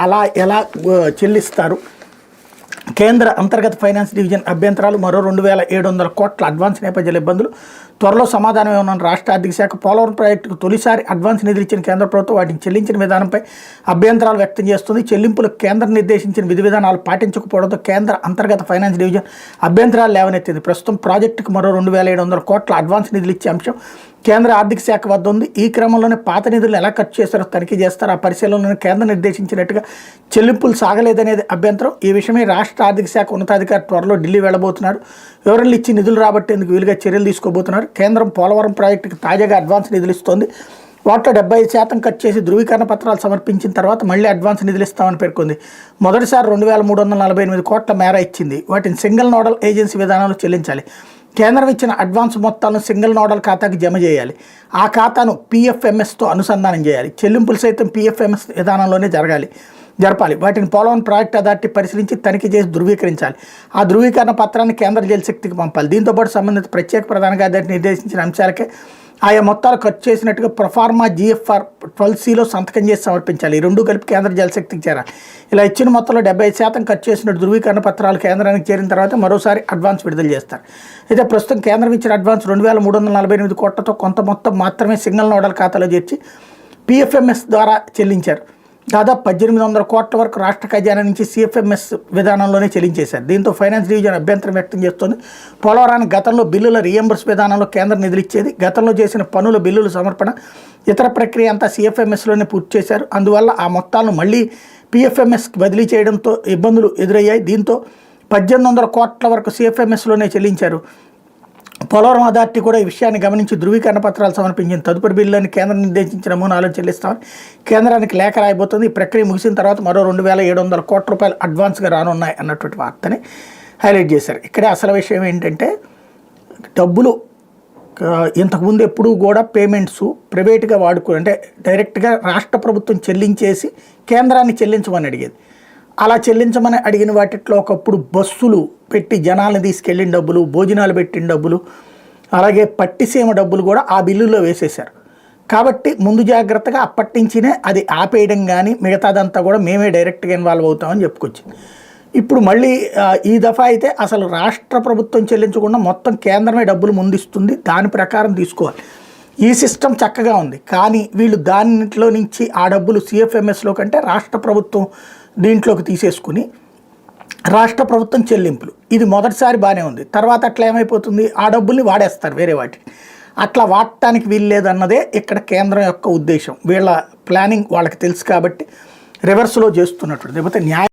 అలా ఎలా చెల్లిస్తారు? కేంద్ర అంతర్గత ఫైనాన్స్ డివిజన్ అభ్యంతరాలు మరో 2700 కోట్ల అడ్వాన్స్ నేపథ్యాల ఇబ్బందులు త్వరలో సమాధానం ఏమన్నా రాష్ట్ర ఆర్థిక శాఖ పోలవరం ప్రాజెక్టుకు తొలిసారి అడ్వాన్స్ నిధులు ఇచ్చిన కేంద్ర ప్రభుత్వం వాటిని చెల్లించిన విధానంపై అభ్యంతరాలు వ్యక్తం చేస్తుంది. చెల్లింపులకు కేంద్రం నిర్దేశించిన విధి విధానాలు పాటించకపోవడంతో కేంద్ర అంతర్గత ఫైనాన్స్ డివిజన్ అభ్యంతరాలు లేవనెత్తింది. ప్రస్తుతం ప్రాజెక్టుకు మరో 2700 కోట్ల అడ్వాన్స్ నిధులు ఇచ్చే అంశం కేంద్ర ఆర్థిక శాఖ వద్ద ఉంది. ఈ క్రమంలోనే పాత నిధులను ఎలా ఖర్చు చేస్తారో తనిఖీ చేస్తారు. ఆ పరిశీలనలో కేంద్రం నిర్దేశించినట్టుగా చెల్లింపులు సాగలేదనేది అభ్యంతరం. ఈ విషయమై రాష్ట్ర ఆర్థిక శాఖ ఉన్నతాధికారి త్వరలో ఢిల్లీ వెళ్లబోతున్నారు. వివరణలు ఇచ్చి నిధులు రాబట్టేందుకు వీలుగా చర్యలు తీసుకోబోతున్నారు. కేంద్రం పోలవరం ప్రాజెక్టుకు తాజాగా అడ్వాన్స్ నిధులు ఇస్తోంది. వాటిలో 75% ఖర్చు చేసి ధృవీకరణ పత్రాలు సమర్పించిన తర్వాత మళ్లీ అడ్వాన్స్ నిధులు ఇస్తామని పేర్కొంది. మొదటిసారి 2348 కోట్ల మేర ఇచ్చింది. వాటిని సింగిల్ నోడల్ ఏజెన్సీ విధానంలో చెల్లించాలి. కేంద్రం ఇచ్చిన అడ్వాన్స్ మొత్తాలను సింగిల్ నోడల్ ఖాతాకి జమ చేయాలి. ఆ ఖాతాను PFMSతో అనుసంధానం చేయాలి. చెల్లింపులు సైతం PFMS విధానంలోనే జరపాలి. వాటిని పోలవరం ప్రాజెక్ట్ అథారిటీ పరిశీలించి తనిఖీ చేసి ధృవీకరించాలి. ఆ ధృవీకరణ పత్రాన్ని కేంద్ర జలశక్తికి పంపాలి. దీంతోపాటు సంబంధిత ప్రత్యేక ప్రధాన కార్యదర్శి నిర్దేశించిన అంశాలకే ఆయా మొత్తాలు ఖర్చు చేసినట్టుగా ప్రొఫార్మా GFR 12Cలో సంతకం చేసి సమర్పించాలి. ఈ రెండు కలిపి కేంద్ర జలశక్తికి చేరాలి. ఇలా ఇచ్చిన మొత్తంలో 75% ఖర్చు చేసినట్టు ధృవీకరణ పత్రాలు కేంద్రానికి చేరిన తర్వాత మరోసారి అడ్వాన్స్ విడుదల చేస్తారు. అయితే ప్రస్తుతం కేంద్రం ఇచ్చిన అడ్వాన్స్ 2348 కోట్లతో కొంత మొత్తం మాత్రమే సింగిల్ నోడల్ ఖాతాలో చేర్చి PFMS ద్వారా చెల్లించారు. దాదాపు 1800 కోట్ల వరకు రాష్ట్ర ఖజానా నుంచి CFMS విధానంలోనే చెల్లించేశారు. దీంతో ఫైనాన్స్ డివిజన్ అభ్యంతరం వ్యక్తం చేస్తోంది. పోలవరానికి గతంలో బిల్లుల రీఎంబర్స్ విధానంలో కేంద్రం నిధులు ఇచ్చేది. గతంలో చేసిన పనుల బిల్లుల సమర్పణ ఇతర ప్రక్రియ అంతా CFMSలోనే పూర్తి చేశారు. అందువల్ల ఆ మొత్తాలను మళ్లీ PFMSకి బదిలీ చేయడంతో ఇబ్బందులు ఎదురయ్యాయి. దీంతో 1800 కోట్ల వరకు CFMSలోనే చెల్లించారు. పోలవరం అథారిటీ కూడా ఈ విషయాన్ని గమనించి ధృవీకరణ పత్రాలు సమర్పించింది. తదుపరి బిల్లుని కేంద్రం నిర్దేశించిన నమూనాలను చెల్లిస్తామని కేంద్రానికి లేఖ రాయబోతుంది. ఈ ప్రక్రియ ముగిసిన తర్వాత మరో 2700 కోట్ల రూపాయలు అడ్వాన్స్గా రానున్నాయి అన్నటువంటి వార్తని హైలైట్ చేశారు. ఇక్కడే అసలు విషయం ఏంటంటే డబ్బులు ఇంతకుముందు ఎప్పుడూ కూడా పేమెంట్స్ ప్రైవేట్గా అంటే డైరెక్ట్గా రాష్ట్ర ప్రభుత్వం చెల్లించేసి కేంద్రాన్ని చెల్లించమని అడిగేది. అలా చెల్లించమని అడిగిన వాటిలో ఒకప్పుడు బస్సులు పెట్టి జనాలను తీసుకెళ్ళిన డబ్బులు, భోజనాలు పెట్టిన డబ్బులు, అలాగే పట్టిసీమ డబ్బులు కూడా ఆ బిల్లుల్లో వేసేశారు. కాబట్టి ముందు జాగ్రత్తగా అప్పటి నుంచినే అది ఆపేయడం కానీ మిగతాదంతా కూడా మేమే డైరెక్ట్గా ఇన్వాల్వ్ అవుతామని చెప్పుకొచ్చింది. ఇప్పుడు మళ్ళీ ఈ దఫా అయితే అసలు రాష్ట్ర ప్రభుత్వం చెల్లించకుండా మొత్తం కేంద్రమే డబ్బులు ముందిస్తుంది. దాని ప్రకారం తీసుకోవాలి. ఈ సిస్టమ్ చక్కగా ఉంది. కానీ వీళ్ళు దానిలో నుంచి ఆ డబ్బులు CFMSలో కంటే రాష్ట్ర ప్రభుత్వం దీంట్లోకి తీసేసుకుని రాష్ట్ర ప్రభుత్వం చెల్లింపులు, ఇది మొదటిసారి బాగానే ఉంది. తర్వాత అట్లా ఏమైపోతుంది, ఆ డబ్బుల్ని వాడేస్తారు వేరే వాటికి. అట్లా వాడటానికి వీల్లేదన్నదే ఇక్కడ కేంద్రం యొక్క ఉద్దేశం. వీళ్ళ ప్లానింగ్ వాళ్ళకి తెలుసు కాబట్టి రివర్స్లో చేస్తున్నట్టు. లేకపోతే న్యాయ